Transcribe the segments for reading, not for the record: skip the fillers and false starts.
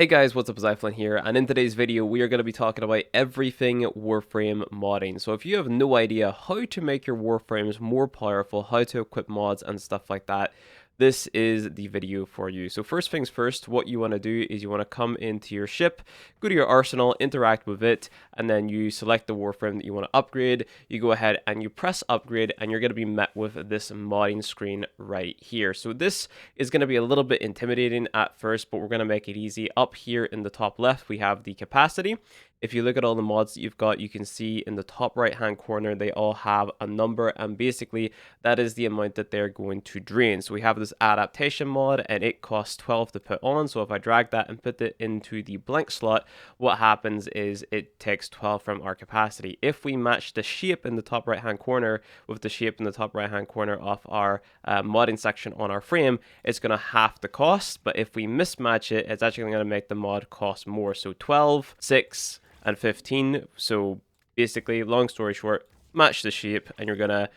Hey guys, what's up? Zyflin here, and in today's video we are going to be talking about everything Warframe modding. So if you have no idea how to make your Warframes more powerful, how to equip mods and stuff like that, this is the video for you. So first things first, what you want to do is you want to come into your ship, go to your arsenal, interact with it, and then you select the Warframe that you want to upgrade. You go ahead and you press upgrade, and you're going to be met with this modding screen right here. So this is going to be a little bit intimidating at first, but we're going to make it easy. Up here in the top left, we have the capacity. If you look at all the mods that you've got, you can see in the top right hand corner, they all have a number, and basically that is the amount that they're going to drain. So we have this adaptation mod, and it costs 12 to put on. So if I drag that and put it into the blank slot, what happens is it takes 12 from our capacity. If we match the shape in the top right hand corner with the shape in the top right hand corner of our modding section on our frame, it's going to half the cost. But if we mismatch it, it's actually going to make the mod cost more. So 12, 6, and 15. So basically, long story short, match the shape and you're gonna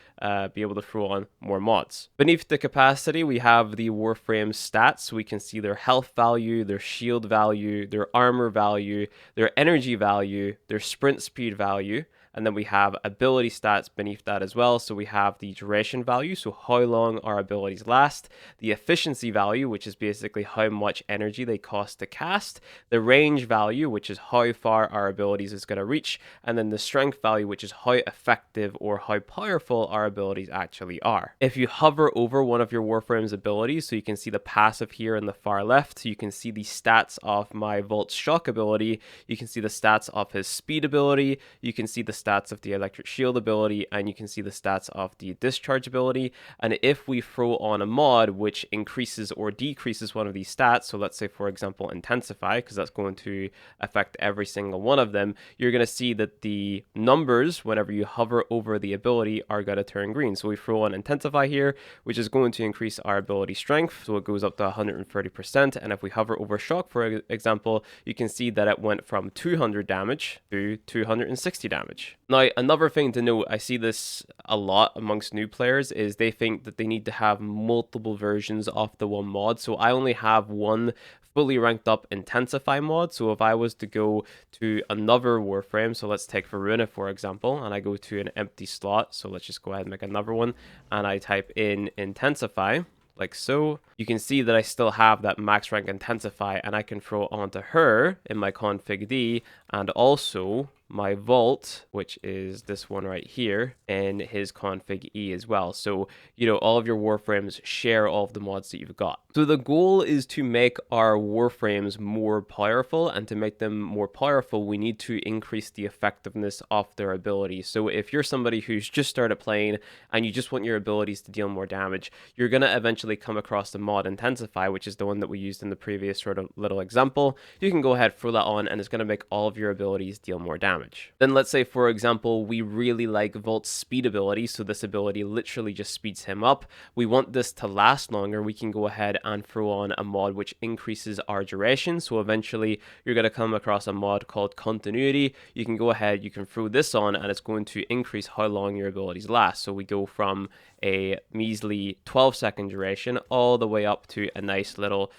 be able to throw on more mods. Beneath the capacity, we have the Warframe stats. So we can see their health value, their shield value, their armor value, their energy value, their sprint speed value. And then we have ability stats beneath that as well. So we have the duration value, so how long our abilities last, the efficiency value, which is basically how much energy they cost to cast, the range value, which is how far our abilities is going to reach, and then the strength value, which is how effective or how powerful our abilities actually are. If you hover over one of your Warframe's abilities, so you can see the passive here in the far left, so you can see the stats of my Volt's shock ability, you can see the stats of his speed ability, you can see the stats of the electric shield ability, and you can see the stats of the discharge ability. And if we throw on a mod which increases or decreases one of these stats, so let's say for example intensify, because that's going to affect every single one of them, you're going to see that the numbers whenever you hover over the ability are going to turn green. So we throw on intensify here, which is going to increase our ability strength, so it goes up to 130%. And if we hover over shock, for example, you can see that it went from 200 damage to 260 damage. Now, another thing to note, I see this a lot amongst new players, is they think that they need to have multiple versions of the one mod. So I only have one fully ranked up intensify mod. So if I was to go to another Warframe, so let's take Veruna for example, and I go to an empty slot, so let's just go ahead and make another one, and I type in intensify, like so, you can see that I still have that max rank intensify, and I can throw onto her in my config D, and also my Vault, which is this one right here, and his config E as well. So, you know, all of your Warframes share all of the mods that you've got. So the goal is to make our Warframes more powerful, and to make them more powerful, we need to increase the effectiveness of their abilities. So if you're somebody who's just started playing and you just want your abilities to deal more damage, you're going to eventually come across the mod Intensify, which is the one that we used in the previous sort of little example. You can go ahead, throw that on, and it's going to make all of your abilities deal more damage. Then let's say, for example, we really like Volt's speed ability, so this ability literally just speeds him up. We want this to last longer. We can go ahead and throw on a mod which increases our duration. So eventually you're going to come across a mod called Continuity. You can go ahead, you can throw this on, and it's going to increase how long your abilities last. So we go from a measly 12-second duration all the way up to a nice little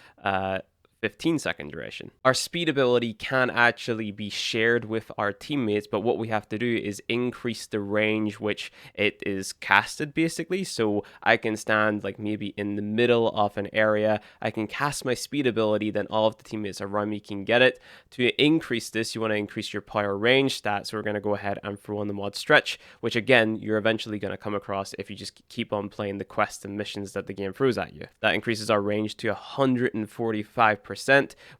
15-second duration. Our speed ability can actually be shared with our teammates, but what we have to do is increase the range which it is casted, basically. So I can stand like maybe in the middle of an area, I can cast my speed ability, then all of the teammates around me can get it. To increase this, you want to increase your power range stat, so we're going to go ahead and throw on the mod Stretch, which again, you're eventually going to come across if you just keep on playing the quests and missions that the game throws at you. That increases our range to 145%,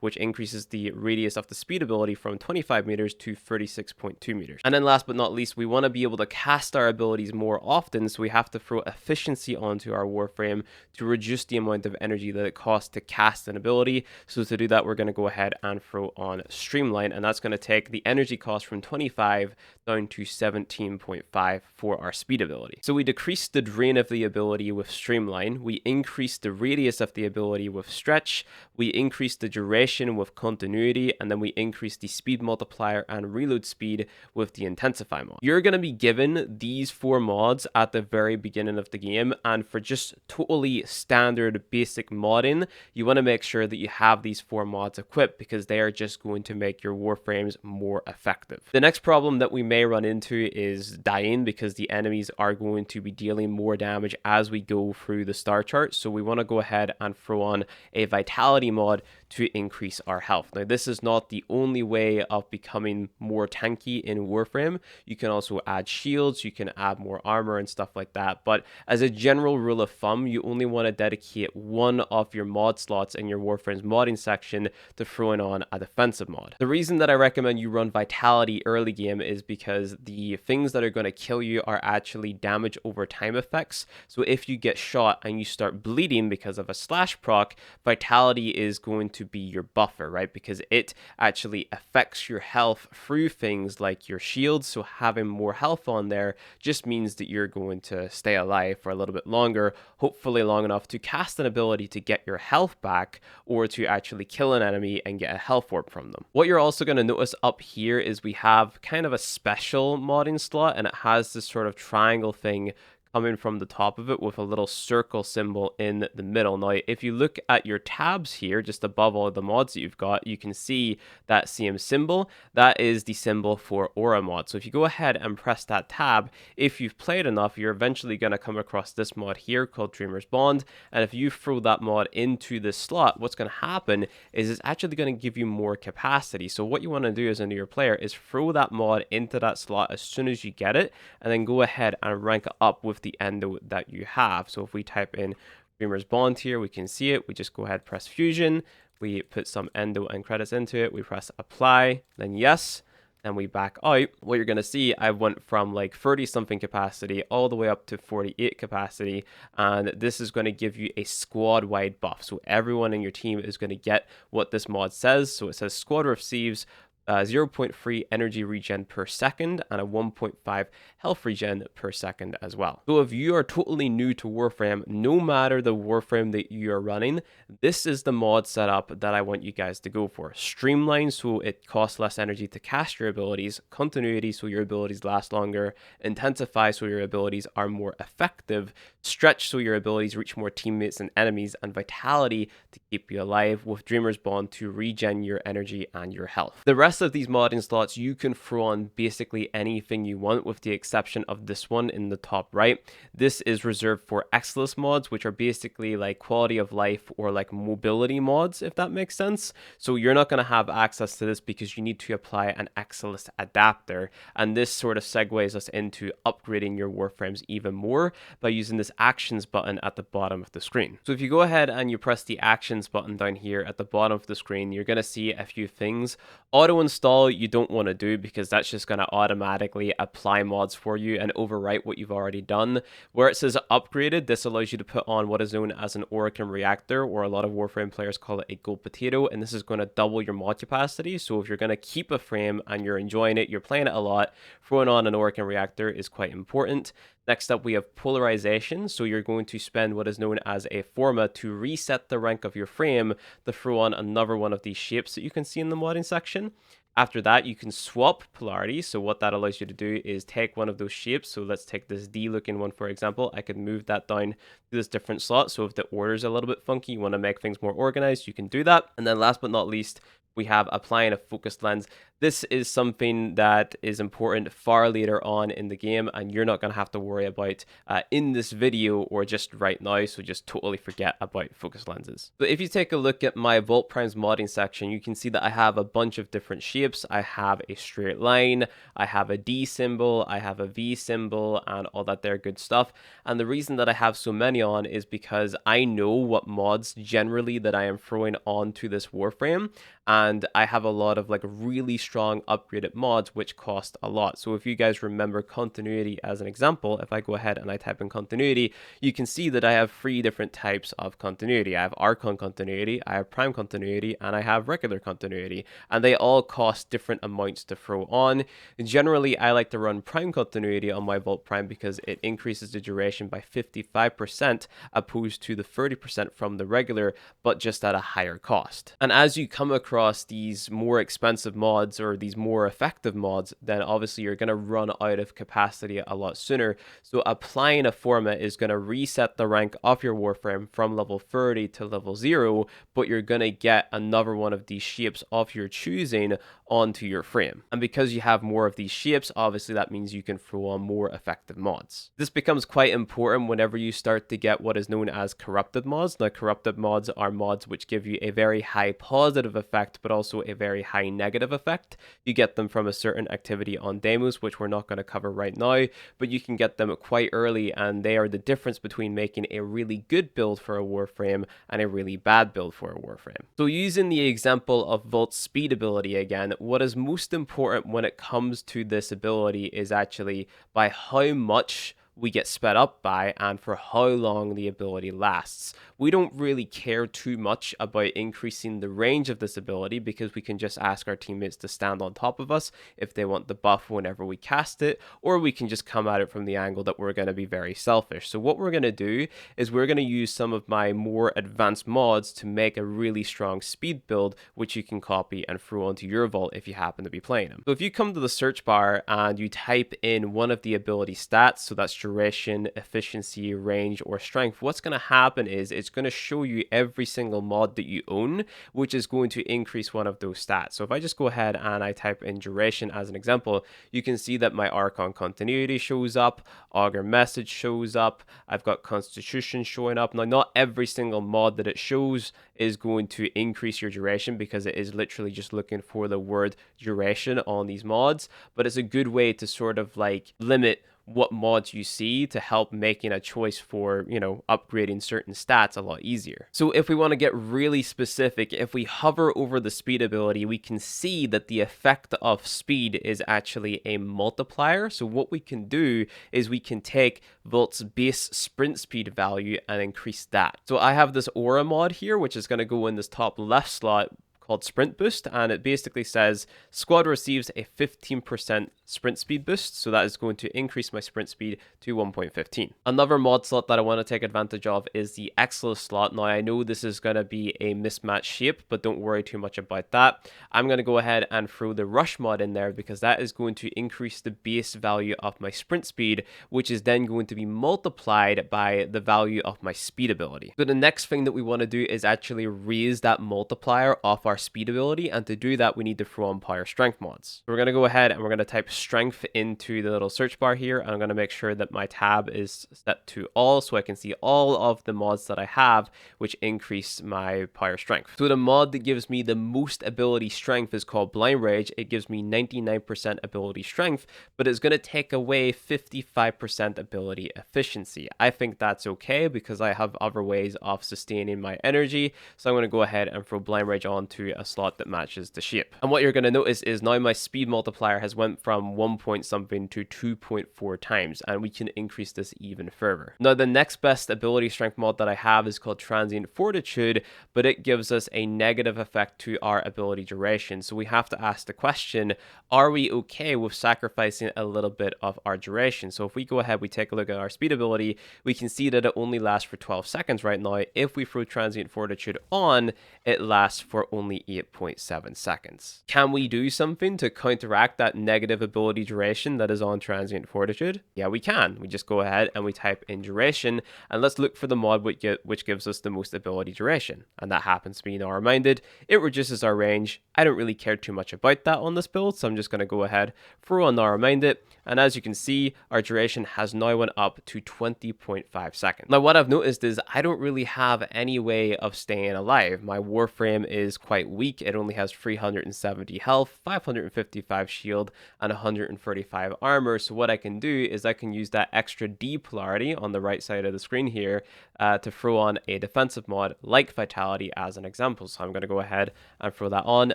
which increases the radius of the speed ability from 25 meters to 36.2 meters. And then last but not least, we want to be able to cast our abilities more often, so we have to throw efficiency onto our Warframe to reduce the amount of energy that it costs to cast an ability. So to do that, we're going to go ahead and throw on Streamline, and that's going to take the energy cost from 25 down to 17.5 for our speed ability. So we decrease the drain of the ability with Streamline, we increase the radius of the ability with Stretch, we increase increase the duration with continuity, and then we increase the speed multiplier and reload speed with the intensify mod. You're going to be given these 4 mods at the very beginning of the game, and for just totally standard basic modding, you want to make sure that you have these 4 mods equipped, because they are just going to make your warframes more effective. The next problem that we may run into is dying, because the enemies are going to be dealing more damage as we go through the star chart. So we want to go ahead and throw on a vitality mod to increase our health. Now, this is not the only way of becoming more tanky in Warframe. You can also add shields, you can add more armor and stuff like that. But as a general rule of thumb, you only want to dedicate one of your mod slots in your Warframe's modding section to throwing on a defensive mod. The reason that I recommend you run vitality early game is because the things that are going to kill you are actually damage over time effects. So if you get shot and you start bleeding because of a slash proc, vitality is going to be your buffer, right? Because it actually affects your health through things like your shields. So having more health on there just means that you're going to stay alive for a little bit longer, hopefully long enough to cast an ability to get your health back, or to actually kill an enemy and get a health orb from them. What you're also going to notice up here is we have kind of a special modding slot, and it has this sort of triangle thing coming from the top of it with a little circle symbol in the middle. Now, if you look at your tabs here, just above all the mods that you've got, you can see that same symbol. That is the symbol for aura mod. So if you go ahead and press that tab, if you've played enough, you're eventually going to come across this mod here called Dreamer's Bond. And if you throw that mod into this slot, what's going to happen is it's actually going to give you more capacity. So what you want to do as a newer player is throw that mod into that slot as soon as you get it, and then go ahead and rank it up with the endo that you have. So if we type in Dreamer's Bond here, we can see it. We just go ahead, press fusion, we put some endo and credits into it, we press apply, then yes, and we back out. What you're going to see, I went from like 30 something capacity all the way up to 48 capacity, and this is going to give you a squad wide buff. So everyone in your team is going to get what this mod says. So it says squad receives 0.3 energy regen per second and a 1.5 health regen per second as well. So if you are totally new to Warframe, no matter the Warframe that you are running, this is the mod setup that I want you guys to go for. Streamline, so it costs less energy to cast your abilities. Continuity, so your abilities last longer. Intensify, so your abilities are more effective. Stretch, so your abilities reach more teammates and enemies. And Vitality, to keep you alive, with Dreamer's Bond to regen your energy and your health. The rest of these modding slots, you can throw on basically anything you want, with the exception of this one in the top right. This is reserved for Exilus mods, which are basically like quality of life or like mobility mods, if that makes sense. So you're not going to have access to this because you need to apply an Exilus adapter, and this sort of segues us into upgrading your Warframes even more by using this actions button at the bottom of the screen. So if you go ahead and you press the actions button down here at the bottom of the screen, you're going to see a few things. Auto install you don't want to do, because that's just going to automatically apply mods for you and overwrite what you've already done. Where it says upgraded, this allows you to put on what is known as an Arcane reactor, or a lot of Warframe players call it a gold potato, and this is going to double your mod capacity. So if you're going to keep a frame and you're enjoying it, you're playing it a lot, throwing on an Arcane reactor is quite important. Next up, we have polarization. So you're going to spend what is known as a forma to reset the rank of your frame to throw on another one of these shapes that you can see in the modding section. After that, you can swap polarity. So what that allows you to do is take one of those shapes. So let's take this D looking one, for example. I could move that down to this different slot. So if the order is a little bit funky, you want to make things more organized, you can do that. And then last but not least, we have applying a focused lens. This is something that is important far later on in the game, and you're not going to have to worry about in this video or just right now, so just totally forget about focus lenses. So if you take a look at my Vault Primes modding section, you can see that I have a bunch of different shapes. I have a straight line, I have a D symbol, I have a V symbol, and all that there good stuff. And the reason that I have so many on is because I know what mods generally that I am throwing onto this Warframe, and I have a lot of like really strong upgraded mods which cost a lot. So if you guys remember continuity as an example, if I go ahead and I type in continuity, you can see that I have 3 different types of continuity. I have Archon continuity, I have Prime continuity, and I have regular continuity, and they all cost different amounts to throw on. Generally, I like to run Prime continuity on my Vault Prime because it increases the duration by 55% opposed to the 30% from the regular, but just at a higher cost. And as you come across these more expensive mods or these more effective mods, then obviously you're going to run out of capacity a lot sooner. So applying a format is going to reset the rank of your Warframe from level 30 to level 0, but you're going to get another one of these shapes of your choosing onto your frame. And because you have more of these shapes, obviously that means you can throw on more effective mods. This becomes quite important whenever you start to get what is known as corrupted mods. Now, corrupted mods are mods which give you a very high positive effect, but also a very high negative effect. You get them from a certain activity on demos, which we're not going to cover right now, but you can get them quite early, and they are the difference between making a really good build for a Warframe and a really bad build for a Warframe. So using the example of Vault's speed ability again, what is most important when it comes to this ability is actually by how much we get sped up by and for how long the ability lasts. We don't really care too much about increasing the range of this ability because we can just ask our teammates to stand on top of us if they want the buff whenever we cast it, or we can just come at it from the angle that we're going to be very selfish. So what we're going to do is we're going to use some of my more advanced mods to make a really strong speed build, which you can copy and throw onto your vault if you happen to be playing them. So if you come to the search bar and you type in one of the ability stats, so that's duration, efficiency, range, or strength, what's going to happen is it's going to show you every single mod that you own, which is going to increase one of those stats. So if I just go ahead and I type in duration as an example, you can see that my Archon continuity shows up, Augur message shows up, I've got constitution showing up. Now, not every single mod that it shows is going to increase your duration because it is literally just looking for the word duration on these mods, but it's a good way to sort of like limit what mods you see to help making a choice for, upgrading certain stats a lot easier. So if we want to get really specific, if we hover over the speed ability, we can see that the effect of speed is actually a multiplier. So what we can do is we can take Vault's base sprint speed value and increase that. So I have this aura mod here, which is going to go in this top left slot called Sprint Boost, and it basically says squad receives a 15% sprint speed boost, so that is going to increase my sprint speed to 1.15. Another mod slot that I want to take advantage of is the Exilus slot. Now, I know this is going to be a mismatched shape, but don't worry too much about that. I'm going to go ahead and throw the Rush mod in there because that is going to increase the base value of my sprint speed, which is then going to be multiplied by the value of my speed ability. So the next thing that we want to do is actually raise that multiplier off our speed ability, and to do that we need to throw on power strength mods. So we're going to go ahead and we're going to type strength into the little search bar here, and I'm going to make sure that my tab is set to all so I can see all of the mods that I have which increase my power strength. So the mod that gives me the most ability strength is called Blind Rage. It gives me 99% ability strength, but it's going to take away 55% ability efficiency. I think that's okay because I have other ways of sustaining my energy, so I'm going to go ahead and throw Blind Rage onto a slot that matches the shape. And what you're going to notice is now my speed multiplier has went from 1 point something to 2.4 times, and we can increase this even further. Now, the next best ability strength mod that I have is called Transient Fortitude, but it gives us a negative effect to our ability duration. So we have to ask the question, are we okay with sacrificing a little bit of our duration? So if we go ahead, we take a look at our speed ability, we can see that it only lasts for 12 seconds right now. If we throw Transient Fortitude on, it lasts for only 8.7 seconds. Can we do something to counteract that negative ability duration that is on Transient Fortitude? Yeah, we can. We just go ahead and we type in duration, and let's look for the mod which gives us the most ability duration, and that happens to be Narrow Minded. It reduces our range. I don't really care too much about that on this build, so I'm just going to go ahead, throw on Narrow Minded, and as you can see, our duration has now went up to 20.5 seconds. Now, what I've noticed is I don't really have any way of staying alive. My Warframe is quite quite weak. It only has 370 health, 555 shield, and 135 armor. So what I can do is I can use that extra D polarity on the right side of the screen here to throw on a defensive mod like Vitality as an example. So I'm going to go ahead and throw that on,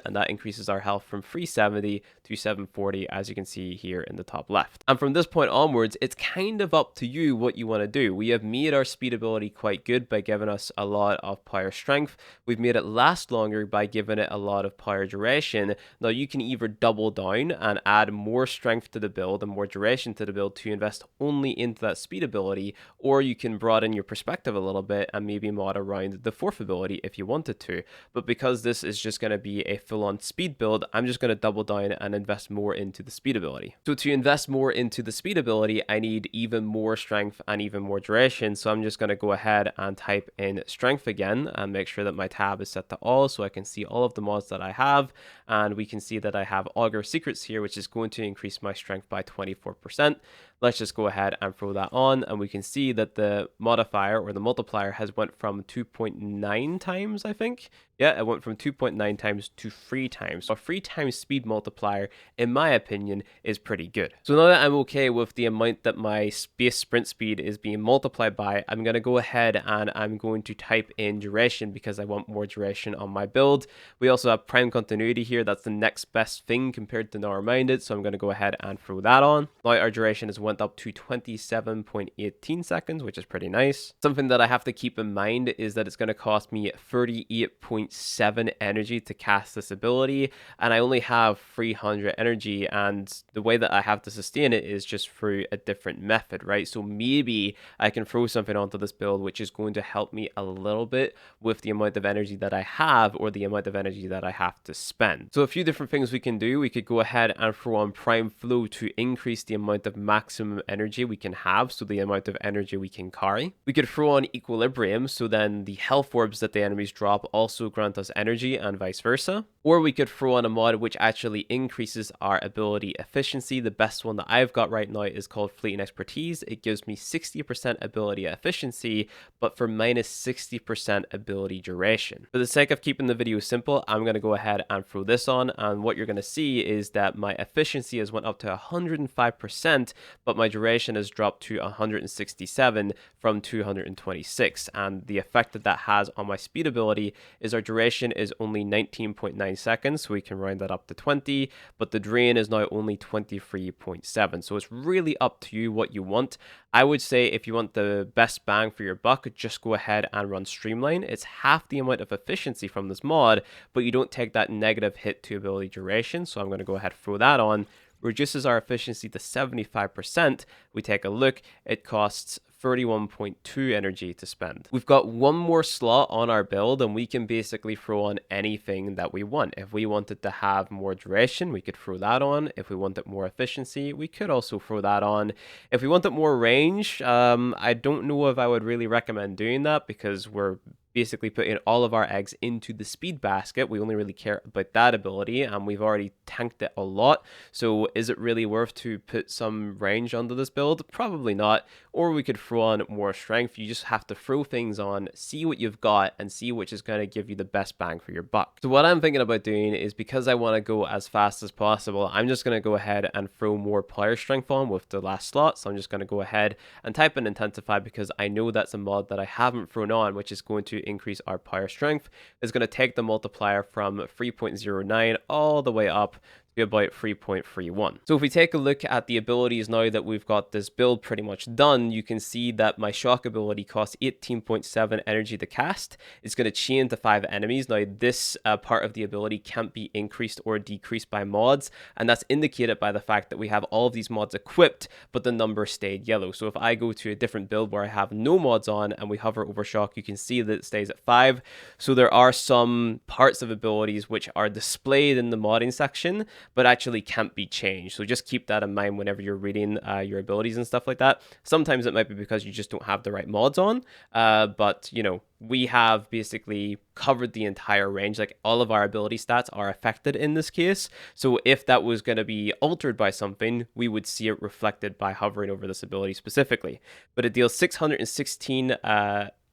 and that increases our health from 370 to 740, as you can see here in the top left. And from this point onwards, it's kind of up to you what you want to do. We have made our speed ability quite good by giving us a lot of power strength. We've made it last longer by giving it a lot of power duration. Now you can either double down and add more strength to the build and more duration to the build to invest only into that speed ability, or you can broaden your perspective a little bit and maybe mod around the fourth ability if you wanted to. But because this is just going to be a full-on speed build, I'm just going to double down and invest more into the speed ability. So to invest more into the speed ability, I need even more strength and even more duration. So I'm just going to go ahead and type in strength again and make sure that my tab is set to all so I can see all of the mods that I have. And we can see that I have Augur Secrets here, which is going to increase my strength by 24%. Let's just go ahead and throw that on, and we can see that the modifier or the multiplier has went from 2.9 times, I think. Yeah, it went from 2.9 times to 3 times. So a 3 times speed multiplier, in my opinion, is pretty good. So now that I'm okay with the amount that my base sprint speed is being multiplied by, I'm going to go ahead and I'm going to type in duration because I want more duration on my build. We also have prime continuity here. That's the next best thing compared to Now Reminded. So I'm going to go ahead and throw that on. Now our duration is went up to 27.18 seconds, which is pretty nice. Something that I have to keep in mind is that it's going to cost me 38.7 energy to cast this ability, and I only have 300 energy, and the way that I have to sustain it is just through a different method, right? So maybe I can throw something onto this build which is going to help me a little bit with the amount of energy that I have or the amount of energy that I have to spend. So a few different things we can do. We could go ahead and throw on Prime Flow to increase the amount of maximum energy we can have, so the amount of energy we can carry. We could throw on Equilibrium, so then the health orbs that the enemies drop also grant us energy and vice versa. Or we could throw on a mod which actually increases our ability efficiency. The best one that I've got right now is called Fleeting Expertise. It gives me 60% ability efficiency, but for minus 60% ability duration. For the sake of keeping the video simple, I'm going to go ahead and throw this on, and what you're going to see is that my efficiency has went up to 105%, but my duration has dropped to 167 from 226, and the effect that that has on my speed ability is our duration is only 19.9 seconds, so we can round that up to 20, but the drain is now only 23.7, so it's really up to you what you want. I would say if you want the best bang for your buck, just go ahead and run Streamline. It's half the amount of efficiency from this mod, but you don't take that negative hit to ability duration, so I'm going to go ahead and throw that on. Reduces our efficiency to 75%. We take a look, it costs 31.2 energy to spend. We've got one more slot on our build, and we can basically throw on anything that we want. If we wanted to have more duration, we could throw that on. If we wanted more efficiency, we could also throw that on. If we wanted more range, I don't know if I would really recommend doing that because we're basically putting all of our eggs into the speed basket. We only really care about that ability, and we've already tanked it a lot. So is it really worth to put some range onto this build? Probably not. Or we could throw on more strength. You just have to throw things on, see what you've got, and see which is going to give you the best bang for your buck. So what I'm thinking about doing is, because I want to go as fast as possible, I'm just going to go ahead and throw more power strength on with the last slot. So I'm just going to go ahead and type in Intensify because I know that's a mod that I haven't thrown on, which is going to increase our power strength. It's going to take the multiplier from 3.09 all the way up to about 3.31. So if we take a look at the abilities now that we've got this build pretty much done, you can see that my shock ability costs 18.7 energy to cast. It's going to chain to 5 enemies. Now this part of the ability can't be increased or decreased by mods, and that's indicated by the fact that we have all of these mods equipped, but the number stayed yellow. So if I go to a different build where I have no mods on and we hover over shock, you can see that it stays at 5. So there are some parts of abilities which are displayed in the modding section, but actually can't be changed. So just keep that in mind whenever you're reading your abilities and stuff like that. Sometimes it might be because you just don't have the right mods on, but you know, we have basically covered the entire range. Like all of our ability stats are affected in this case. So if that was going to be altered by something, we would see it reflected by hovering over this ability specifically. But it deals 616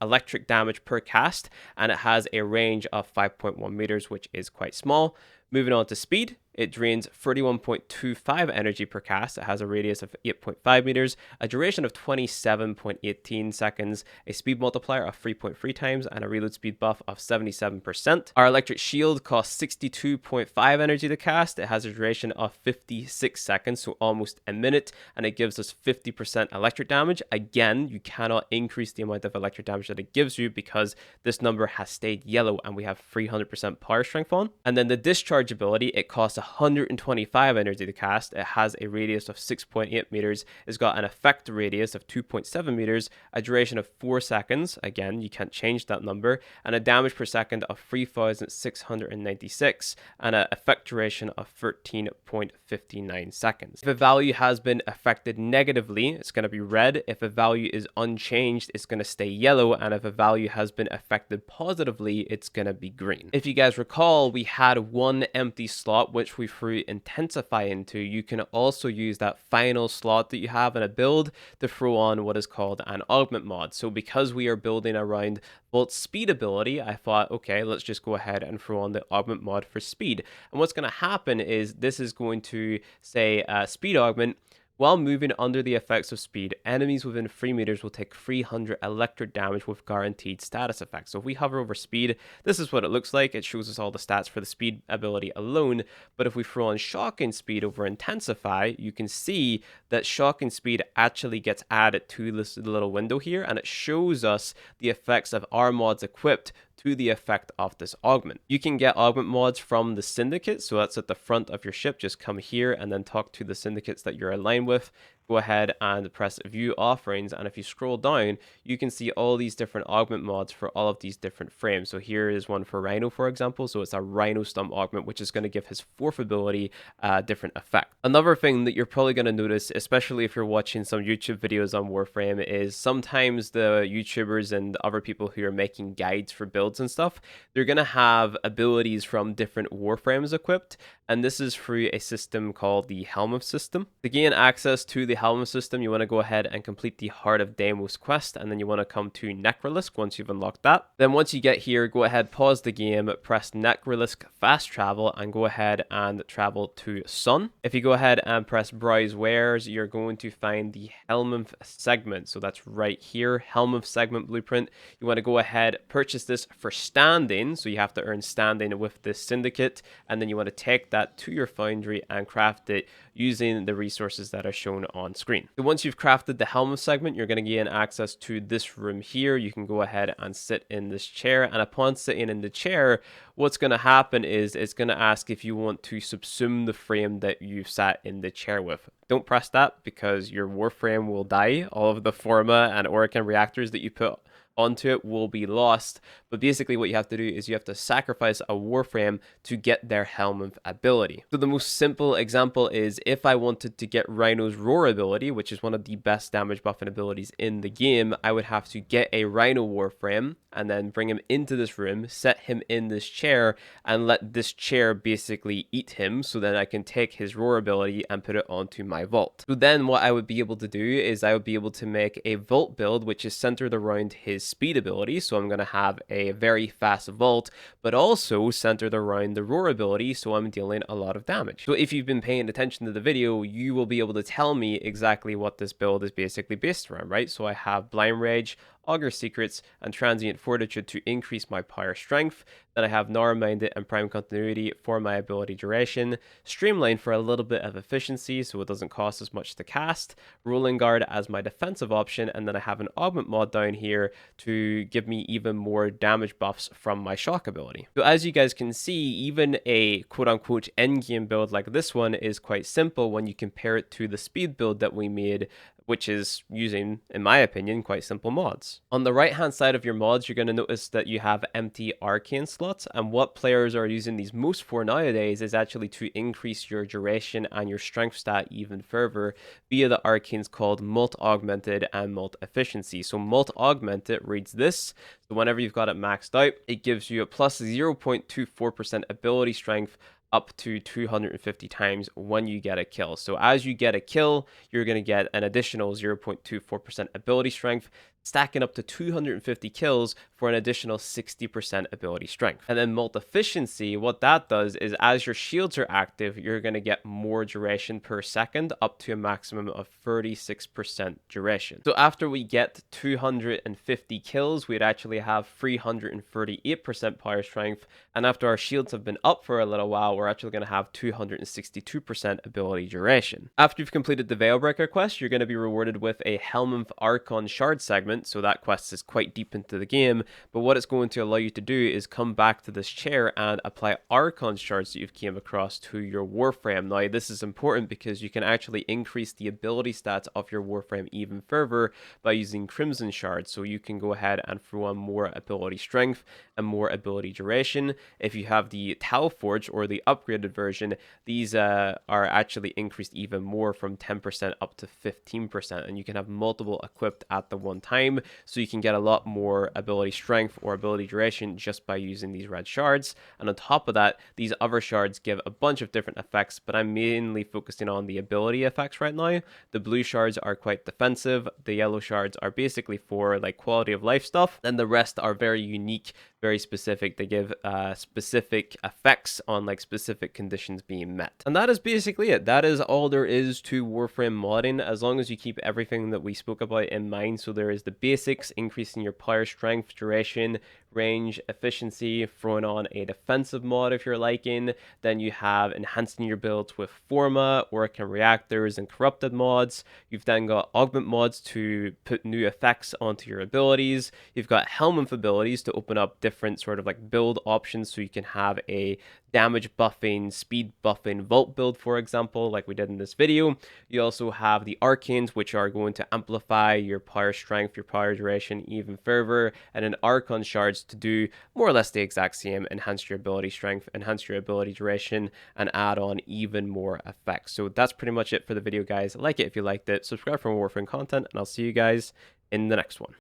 electric damage per cast, and it has a range of 5.1 meters, which is quite small. Moving on to speed, it drains 31.25 energy per cast. It has a radius of 8.5 meters, a duration of 27.18 seconds, a speed multiplier of 3.3 times, and a reload speed buff of 77%. Our electric shield costs 62.5 energy to cast. It has a duration of 56 seconds, so almost a minute, and it gives us 50% electric damage. Again, you cannot increase the amount of electric damage that it gives you because this number has stayed yellow and we have 300% power strength on. And then the discharge ability, it costs 125 energy to cast. It has a radius of 6.8 meters. It's got an effect radius of 2.7 meters, a duration of 4 seconds. Again, you can't change that number, and a damage per second of 3,696, and an effect duration of 13.59 seconds. If a value has been affected negatively, it's going to be red. If a value is unchanged, it's going to stay yellow, and if a value has been affected positively, it's going to be green. If you guys recall, we had one empty slot which we threw Intensify into. You can also use that final slot that you have in a build to throw on what is called an Augment Mod. So because we are building around Volt's speed ability, I thought, okay, let's just go ahead and throw on the Augment Mod for speed. And what's going to happen is this is going to say speed augment. While moving under the effects of speed, enemies within 3 meters will take 300 electric damage with guaranteed status effects. So if we hover over speed, this is what it looks like. It shows us all the stats for the speed ability alone. But if we throw on shocking speed over intensify, you can see that shocking speed actually gets added to this little window here, and it shows us the effects of our mods equipped to the effect of this augment. You can get augment mods from the syndicate, so that's at the front of your ship. Just come here and then talk to the syndicates that you're aligned with. Go ahead and press view offerings, and if you scroll down, you can see all these different augment mods for all of these different frames. So here is one for Rhino, for example. So it's a Rhino stump augment, which is going to give his fourth ability a different effect. Another thing that you're probably going to notice, especially if you're watching some YouTube videos on Warframe, is sometimes the YouTubers and other people who are making guides for builds and stuff, they're going to have abilities from different Warframes equipped, and this is through a system called the Helminth System. To gain access to the Helminth System, you want to go ahead and complete the Heart of Deimos quest, and then you want to come to Necrolisk once you've unlocked that. Then once you get here, go ahead, pause the game, press Necrolisk Fast Travel, and go ahead and travel to Sun. If you go ahead and press Browse Wares, you're going to find the Helminth segment. So that's right here, Helminth segment blueprint. You want to go ahead, purchase this for standing, so you have to earn standing with this syndicate, and then you want to take that to your foundry and craft it using the resources that are shown on screen. So once you've crafted the Helminth segment, you're going to gain access to this room here. You can go ahead and sit in this chair, and upon sitting in the chair, what's going to happen is it's going to ask if you want to subsume the frame that you've sat in the chair with. Don't press that because your Warframe will die. All of the Forma and Arcane reactors that you put onto it will be lost. But basically what you have to do is you have to sacrifice a Warframe to get their Helminth ability. So the most simple example is if I wanted to get Rhino's Roar ability, which is one of the best damage buffing abilities in the game, I would have to get a Rhino Warframe and then bring him into this room, set him in this chair, and let this chair basically eat him, so then I can take his Roar ability and put it onto my vault. So then what I would be able to do is I would be able to make a vault build which is centered around his speed ability. So I'm going to have a very fast vault, but also centered around the Roar ability, so I'm dealing a lot of damage. So if you've been paying attention to the video, you will be able to tell me exactly what this build is basically based around, right? So I have Blind Rage, Augur Secrets, and Transient Fortitude to increase my power strength. Then I have Narrow-Minded and Prime Continuity for my ability duration. Streamline for a little bit of efficiency so it doesn't cost as much to cast. Rolling Guard as my defensive option. And then I have an Augment Mod down here to give me even more damage buffs from my Shock ability. So as you guys can see, even a quote-unquote endgame build like this one is quite simple when you compare it to the speed build that we made which is using, in my opinion, quite simple mods. On the right hand side of your mods, you're going to notice that you have empty Arcane slots, and what players are using these most for nowadays is actually to increase your duration and your strength stat even further via the Arcanes called Mult Augmented and Mult Efficiency. So Mult Augmented reads this. So whenever you've got it maxed out, it gives you a plus 0.24% ability strength up to 250 times when you get a kill. So as you get a kill, you're going to get an additional 0.24% ability strength, stacking up to 250 kills for an additional 60% ability strength. And then Mult Efficiency, what that does is as your shields are active, you're going to get more duration per second, up to a maximum of 36% duration. So after we get 250 kills, we'd actually have 338% power strength, and after our shields have been up for a little while, we're actually going to have 262% ability duration. After you've completed the Veilbreaker quest, you're going to be rewarded with a Helminth Archon Shards segment. So that quest is quite deep into the game, but what it's going to allow you to do is come back to this chair and apply Archon Shards that you've came across to your Warframe. Now this is important because you can actually increase the ability stats of your Warframe even further by using Crimson Shards, so you can go ahead and throw on more ability strength and more ability duration. If you have the Tau Forge or the upgraded version, these are actually increased even more from 10% up to 15%, and you can have multiple equipped at the one time, so you can get a lot more ability strength or ability duration just by using these red shards. And on top of that, these other shards give a bunch of different effects, but I'm mainly focusing on the ability effects right now. The blue shards are quite defensive, the yellow shards are basically for like quality of life stuff, and the rest are very unique, very specific. They give specific effects on like specific conditions being met. And that is basically it. That is all there is to Warframe modding, as long as you keep everything that we spoke about in mind. So there is the basics, increasing your power strength, duration, range, efficiency, throwing on a defensive mod if you're liking. Then you have enhancing your builds with Forma, Arcane Reactors, and Corrupted Mods. You've then got Augment Mods to put new effects onto your abilities. You've got Helminth abilities to open up different sort of like build options, so you can have a damage buffing, speed buffing vault build, for example, like we did in this video. You also have the Arcanes, which are going to amplify your power strength, your power duration even further, and then Archon Shards to do more or less the exact same, enhance your ability strength, enhance your ability duration, and add on even more effects. So that's pretty much it for the video, guys. Like it if you liked it, subscribe for more Warframe content, and I'll see you guys in the next one.